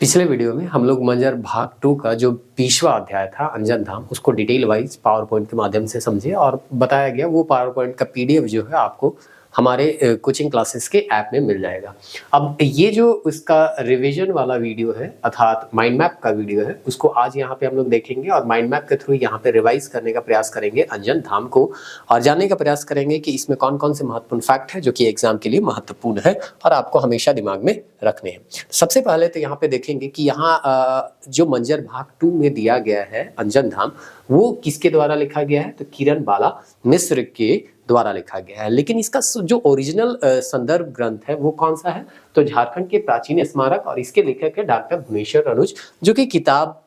पिछले वीडियो में हम लोग मंजर भाग 2 का जो 20वां अध्याय था अंजन धाम उसको डिटेल वाइज पावर पॉइंट के माध्यम से समझे और बताया गया। वो पावर पॉइंट का पीडीएफ जो है आपको हमारे कोचिंग क्लासेस के ऐप में मिल जाएगा। अब ये जो उसका रिवीजन वाला वीडियो है अर्थात माइंड मैप का वीडियो है उसको आज यहाँ पे हम लोग देखेंगे और माइंड मैप के थ्रू यहाँ पे रिवाइज करने का प्रयास करेंगे अंजन धाम को और जानने का प्रयास करेंगे कि इसमें कौन कौन से महत्वपूर्ण फैक्ट है जो कि एग्जाम के लिए महत्वपूर्ण है और आपको हमेशा दिमाग में रखने हैं। सबसे पहले तो यहाँ पे देखेंगे कि यहाँ जो मंजर भाग 2 में दिया गया है अंजन धाम वो किसके द्वारा लिखा गया है, तो किरण बाला मिश्र के द्वारा लिखा गया है। लेकिन इसका जो ओरिजिनल संदर्भ ग्रंथ है वो कौन सा है, तो झारखंड के प्राचीन स्मारक और इसके लेखक है डॉक्टर भुवनेश्वर अनुज, जो कि किताब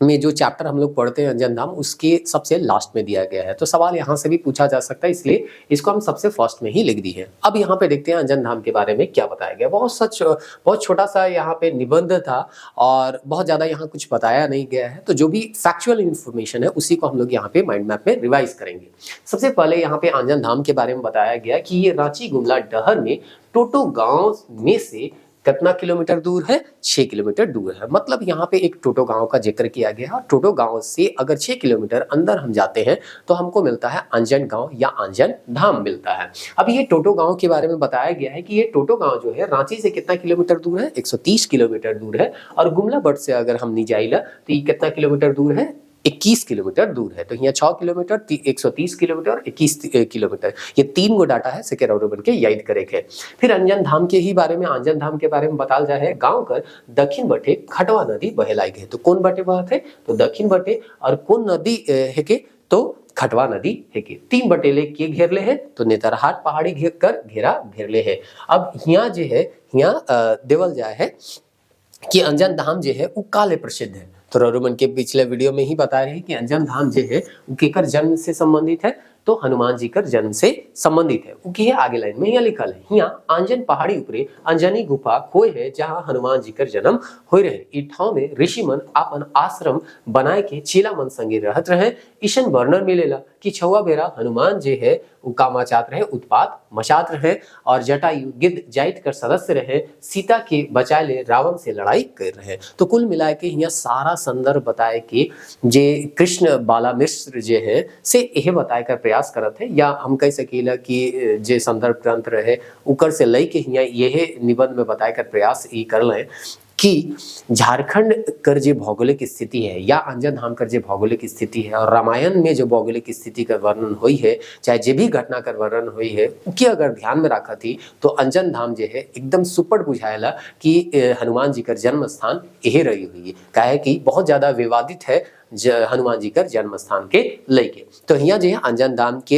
में जो चैप्टर हम लोग पढ़ते हैं अंजन धाम उसके सबसे लास्ट में दिया गया है। तो सवाल यहाँ से भी पूछा जा सकता है, इसलिए इसको हम सबसे फर्स्ट में ही लिख दी है। अब यहाँ पे देखते हैं अंजन धाम के बारे में क्या बताया गया। बहुत छोटा सा यहाँ पे निबंध था और बहुत ज्यादा यहाँ कुछ बताया नहीं गया है। तो जो भी फैक्चुअल इंफॉर्मेशन है उसी को हम लोग यहाँ पे माइंड मैप में रिवाइज करेंगे। सबसे पहले यहाँ पे अंजन धाम के बारे में बताया गया कि ये रांची गुमला डहर में टोटो गांव में से कितना किलोमीटर दूर है, 6 किलोमीटर दूर है। मतलब यहाँ पे एक टोटो गांव का जिक्र किया गया है। टोटो गांव से अगर 6 किलोमीटर अंदर हम जाते हैं तो हमको मिलता है अंजन गांव या अंजन धाम मिलता है। अब ये टोटो गांव के बारे में बताया गया है कि ये टोटो गांव जो है रांची से कितना किलोमीटर दूर है, 130 किलोमीटर दूर है। और गुमला बट से अगर हम नहीं जाइला तो ये कितना किलोमीटर दूर है, 21 किलोमीटर दूर है। तो यहाँ 6 किलोमीटर, 130 किलोमीटर और 21 किलोमीटर, ये 3 गो डाटा है सेकेंड और बन के याद करे के। फिर अंजन धाम के ही बारे में, अंजन धाम के बारे में बताल जाए है गांव कर दक्षिण बटे खटवा नदी बहे लायक है। तो कौन बटे बहत है, तो दक्षिण बटे। और कौन नदी है के, तो खटवा नदी है के। 3 बटेले के घेरले है, तो नेतरहाट पहाड़ी घेरले है। अब यहाँ जो है यहाँ देवल जाए है कि अंजन धाम जो है वो काले प्रसिद्ध है। तो रोमन के पिछले वीडियो में ही बता रहे हैं कि अंजन धाम जो है वो केकर जन्म से संबंधित है, तो हनुमान जी का जन्म से संबंधित है। वो है आगे लाइन में यहाँ लिखल है, यहाँ अंजन पहाड़ी ऊपरे अंजनी गुफा कोई है जहाँ हनुमान जी का जन्म हो रहे। इ ठाव में ऋषि मन अपन आश्रम बनाए के चेला मन संगे रहत रहे। ईशन वर्णन मिलेला कि छवा बेरा हनुमान जी है वो कामाचात रहे, उत्पात मचात रहे और जटायु गिद्ध जाइत कर सदस्य रहे, सीता के बचाए ले रावण से लड़ाई कर रहे। तो कुल मिला के यहाँ सारा संदर्भ बताए कि जे कृष्ण बाला मिश्र जे है से यह बताए कर प्रयास करत है, या हम कह सकीला कि जे संदर्भ ग्रंथ रहे उकर से लई के यहाँ यह निबंध में बताए कर प्रयास ये कर ले कि झारखंड कर जो भौगोलिक स्थिति है या अंजन धाम कर जो भौगोलिक स्थिति है और रामायण में जो भौगोलिक स्थिति का वर्णन हुई है, चाहे जो भी घटना का वर्णन हुई है उसकी अगर ध्यान में रखा थी तो अंजन धाम जो है एकदम सुपर बुझाएला कि हनुमान जी का जन्म स्थान यही रही हुई है। काहे कि बहुत ज्यादा विवादित है हनुमान जी का जन्म स्थान के लेके। तो यहाँ जो है अंजन धाम के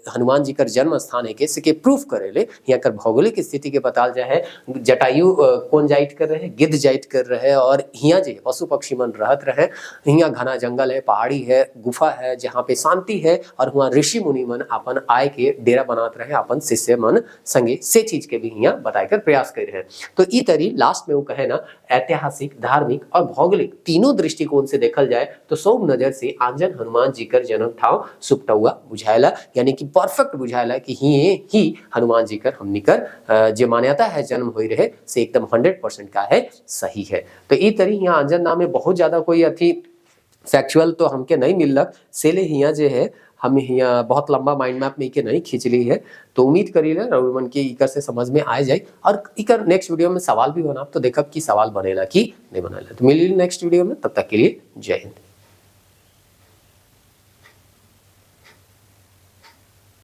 हनुमान जी का जन्म स्थान है के प्रूफ करेले यहाँ कर भौगोलिक स्थिति के बताल जाए। जटायु कौन जाइत कर रहे, गिद्ध जाइत कर रहे और यहाँ जो पशु पक्षी मन रहत रहे। यहाँ घना जंगल है, पहाड़ी है, गुफा है जहाँ पे शांति है और वहाँ ऋषि मुनि मन अपन आय के डेरा बनात रहे अपन शिष्य मन संगे से चीज के भी यहाँ बताए कर प्रयास कर रहे। तो ई तरी लास्ट में वो कहे ना ऐतिहासिक, धार्मिक और भौगोलिक तीनों दृष्टिकोण से देखल जाए तो सब नजर से आंजन हनुमान जी कर जन्म ठाव सुपटुआ बुझाएला, यानी कि परफेक्ट बुझाएला कि ही हनुमान जी कर हमनी कर जो मान्यता है जन्म हो रहे से एकदम 100% का है सही है। तो ई तरी यहाँ अंजन नाम में बहुत ज्यादा कोई अथी फैक्चुअल तो हमके नहीं मिलक से ले यहाँ जो है हम यहाँ बहुत लंबा माइंड मैप में के नहीं खींच ली है। तो उम्मीद करी ले रउमन के इकर से समझ में आ जाए और इकर नेक्स्ट वीडियो में सवाल भी बनाब तो देखब कि सवाल बनेला कि नहीं बनेला। तो मिली नेक्स्ट वीडियो में, तब तक के लिए जय हिंद।